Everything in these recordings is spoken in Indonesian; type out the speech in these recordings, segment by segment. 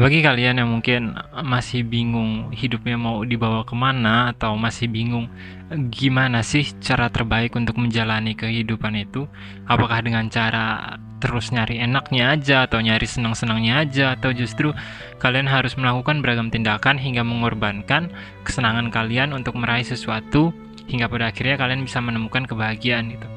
Bagi kalian yang mungkin masih bingung hidupnya mau dibawa kemana atau masih bingung gimana sih cara terbaik untuk menjalani kehidupan itu, apakah dengan cara terus nyari enaknya aja atau nyari senang-senangnya aja atau justru kalian harus melakukan beragam tindakan hingga mengorbankan kesenangan kalian untuk meraih sesuatu hingga pada akhirnya kalian bisa menemukan kebahagiaan gitu.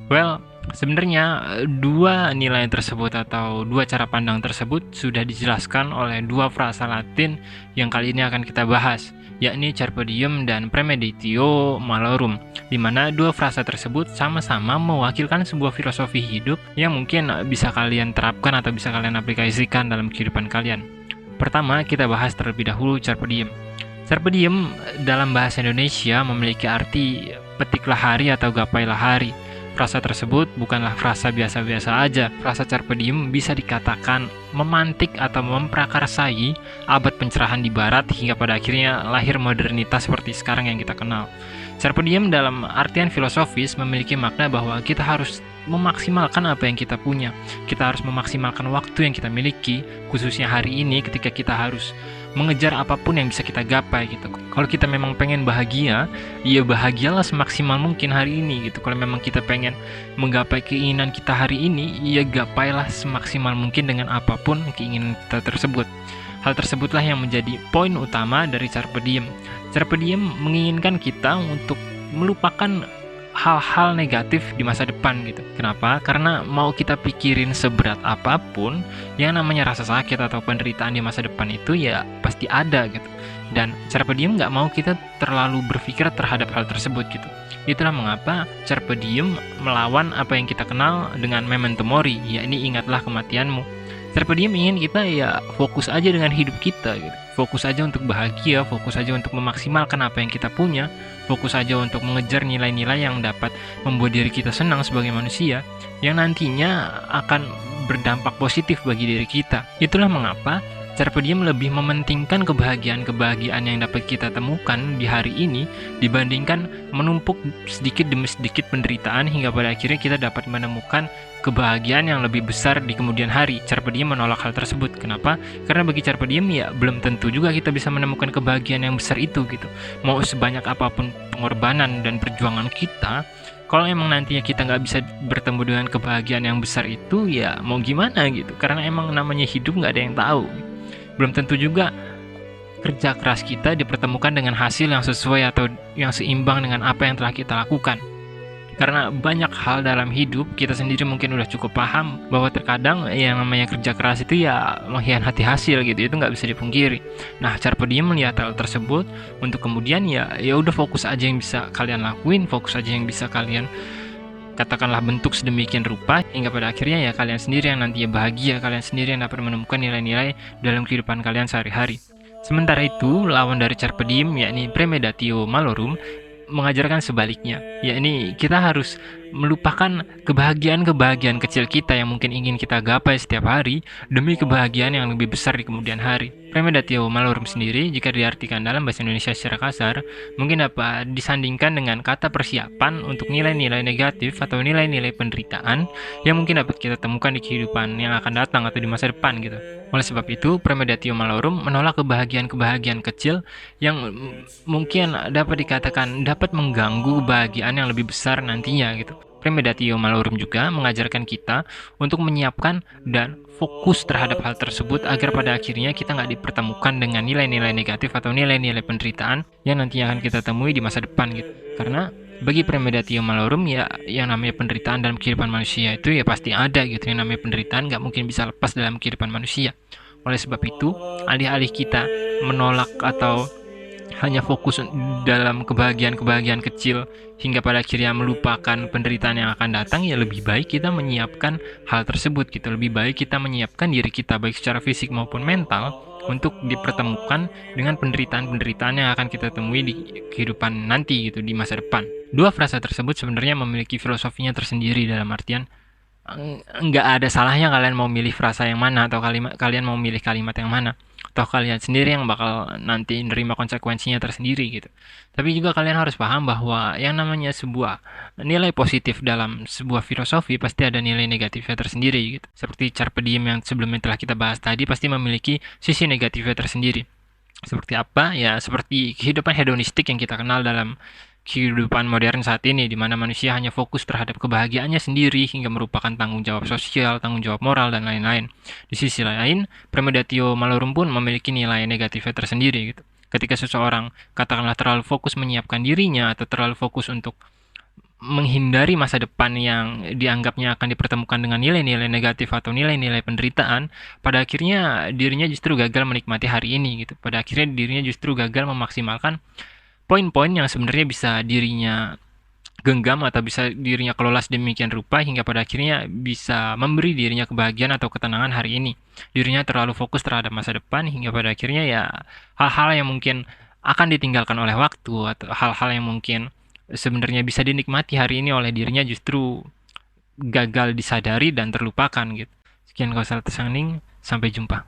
Well, sebenarnya dua nilai tersebut atau dua cara pandang tersebut sudah dijelaskan oleh dua frasa Latin yang kali ini akan kita bahas, yakni carpe diem dan premeditatio malorum, di mana dua frasa tersebut sama-sama mewakilkan sebuah filosofi hidup yang mungkin bisa kalian terapkan atau bisa kalian aplikasikan dalam kehidupan kalian. Pertama, kita bahas terlebih dahulu carpe diem. Carpe diem dalam bahasa Indonesia memiliki arti petiklah hari atau gapailah hari. Frasa tersebut bukanlah frasa biasa-biasa aja. Frasa carpe diem bisa dikatakan memantik atau memprakarsai abad pencerahan di barat hingga pada akhirnya lahir modernitas seperti sekarang yang kita kenal. Carpe diem dalam artian filosofis memiliki makna bahwa kita harus memaksimalkan apa yang kita punya. Kita harus memaksimalkan waktu yang kita miliki, khususnya hari ini ketika kita harus mengejar apapun yang bisa kita gapai gitu. Kalau kita memang pengen bahagia, ya bahagialah semaksimal mungkin hari ini gitu. Kalau memang kita pengen menggapai keinginan kita hari ini, ya gapailah semaksimal mungkin dengan apapun keinginan kita tersebut. Hal tersebutlah yang menjadi poin utama dari carpe diem. Carpe diem menginginkan kita untuk melupakan hal-hal negatif di masa depan gitu. Kenapa? Karena mau kita pikirin seberat apapun, yang namanya rasa sakit atau penderitaan di masa depan itu ya pasti ada gitu. Dan carpe diem nggak mau kita terlalu berpikir terhadap hal tersebut gitu. Itulah mengapa carpe diem melawan apa yang kita kenal dengan memento mori, yakni ingatlah kematianmu. Carpe diem ingin kita ya fokus aja dengan hidup kita gitu. Fokus aja untuk bahagia, fokus aja untuk memaksimalkan apa yang kita punya, fokus aja untuk mengejar nilai-nilai yang dapat membuat diri kita senang sebagai manusia, yang nantinya akan berdampak positif bagi diri kita. Itulah mengapa carpe diem lebih mementingkan kebahagiaan-kebahagiaan yang dapat kita temukan di hari ini dibandingkan menumpuk sedikit demi sedikit penderitaan hingga pada akhirnya kita dapat menemukan kebahagiaan yang lebih besar di kemudian hari. Carpe diem menolak hal tersebut. Kenapa? Karena bagi carpe diem ya belum tentu juga kita bisa menemukan kebahagiaan yang besar itu gitu. Mau sebanyak apapun pengorbanan dan perjuangan kita, kalau emang nantinya kita nggak bisa bertemu dengan kebahagiaan yang besar itu, ya mau gimana gitu. Karena emang namanya hidup nggak ada yang tahu. Belum tentu juga kerja keras kita dipertemukan dengan hasil yang sesuai atau yang seimbang dengan apa yang telah kita lakukan. Karena banyak hal dalam hidup, kita sendiri mungkin udah cukup paham bahwa terkadang yang namanya kerja keras itu ya mengkhianati hasil gitu, itu nggak bisa dipungkiri. Nah, carpe diem melihat hal tersebut untuk kemudian ya udah fokus aja yang bisa kalian lakuin, fokus aja yang bisa kalian katakanlah bentuk sedemikian rupa hingga pada akhirnya ya kalian sendiri yang nantinya bahagia, kalian sendiri yang dapat menemukan nilai-nilai dalam kehidupan kalian sehari-hari. Sementara itu, lawan dari carpe diem yakni premeditatio malorum mengajarkan sebaliknya, yakni kita harus melupakan kebahagiaan-kebahagiaan kecil kita yang mungkin ingin kita gapai setiap hari demi kebahagiaan yang lebih besar di kemudian hari. Premeditatio malorum sendiri jika diartikan dalam bahasa Indonesia secara kasar mungkin dapat disandingkan dengan kata persiapan untuk nilai-nilai negatif atau nilai-nilai penderitaan yang mungkin dapat kita temukan di kehidupan yang akan datang atau di masa depan gitu. Oleh sebab itu, premeditatio malorum menolak kebahagiaan-kebahagiaan kecil yang mungkin dapat dikatakan dapat mengganggu kebahagiaan yang lebih besar nantinya gitu. Premeditatio malorum juga mengajarkan kita untuk menyiapkan dan fokus terhadap hal tersebut agar pada akhirnya kita nggak dipertemukan dengan nilai-nilai negatif atau nilai-nilai penderitaan yang nantinya akan kita temui di masa depan gitu. Karena bagi premeditatio malorum ya yang namanya penderitaan dalam kehidupan manusia itu ya pasti ada gitu. Yang namanya penderitaan nggak mungkin bisa lepas dalam kehidupan manusia. Oleh sebab itu, alih-alih kita menolak atau hanya fokus dalam kebahagiaan-kebahagiaan kecil hingga pada akhirnya melupakan penderitaan yang akan datang, ya lebih baik kita menyiapkan hal tersebut gitu. Lebih baik kita menyiapkan diri kita baik secara fisik maupun mental untuk dipertemukan dengan penderitaan-penderitaan yang akan kita temui di kehidupan nanti gitu, di masa depan. Dua frasa tersebut sebenarnya memiliki filosofinya tersendiri dalam artian nggak ada salahnya kalian mau milih frasa yang mana atau kalian mau milih kalimat yang mana. Toh kalian sendiri yang bakal nanti nerima konsekuensinya tersendiri gitu. Tapi juga kalian harus paham bahwa yang namanya sebuah nilai positif dalam sebuah filosofi pasti ada nilai negatifnya tersendiri gitu. Seperti carpe diem yang sebelumnya telah kita bahas tadi pasti memiliki sisi negatifnya tersendiri. Seperti apa? Ya, seperti kehidupan hedonistik yang kita kenal dalam kehidupan modern saat ini, di mana manusia hanya fokus terhadap kebahagiaannya sendiri hingga merupakan tanggung jawab sosial, tanggung jawab moral, dan lain-lain. Di sisi lain, Premeditatio Malorum pun memiliki nilai negatifnya tersendiri gitu. Ketika seseorang katakanlah terlalu fokus menyiapkan dirinya atau terlalu fokus untuk menghindari masa depan yang dianggapnya akan dipertemukan dengan nilai-nilai negatif atau nilai-nilai penderitaan, pada akhirnya dirinya justru gagal menikmati hari ini gitu. Pada akhirnya dirinya justru gagal memaksimalkan poin-poin yang sebenarnya bisa dirinya genggam atau bisa dirinya kelola sedemikian rupa hingga pada akhirnya bisa memberi dirinya kebahagiaan atau ketenangan hari ini. Dirinya terlalu fokus terhadap masa depan hingga pada akhirnya ya hal-hal yang mungkin akan ditinggalkan oleh waktu atau hal-hal yang mungkin sebenarnya bisa dinikmati hari ini oleh dirinya justru gagal disadari dan terlupakan gitu. Sekian, Kausal Tersangning, sampai jumpa.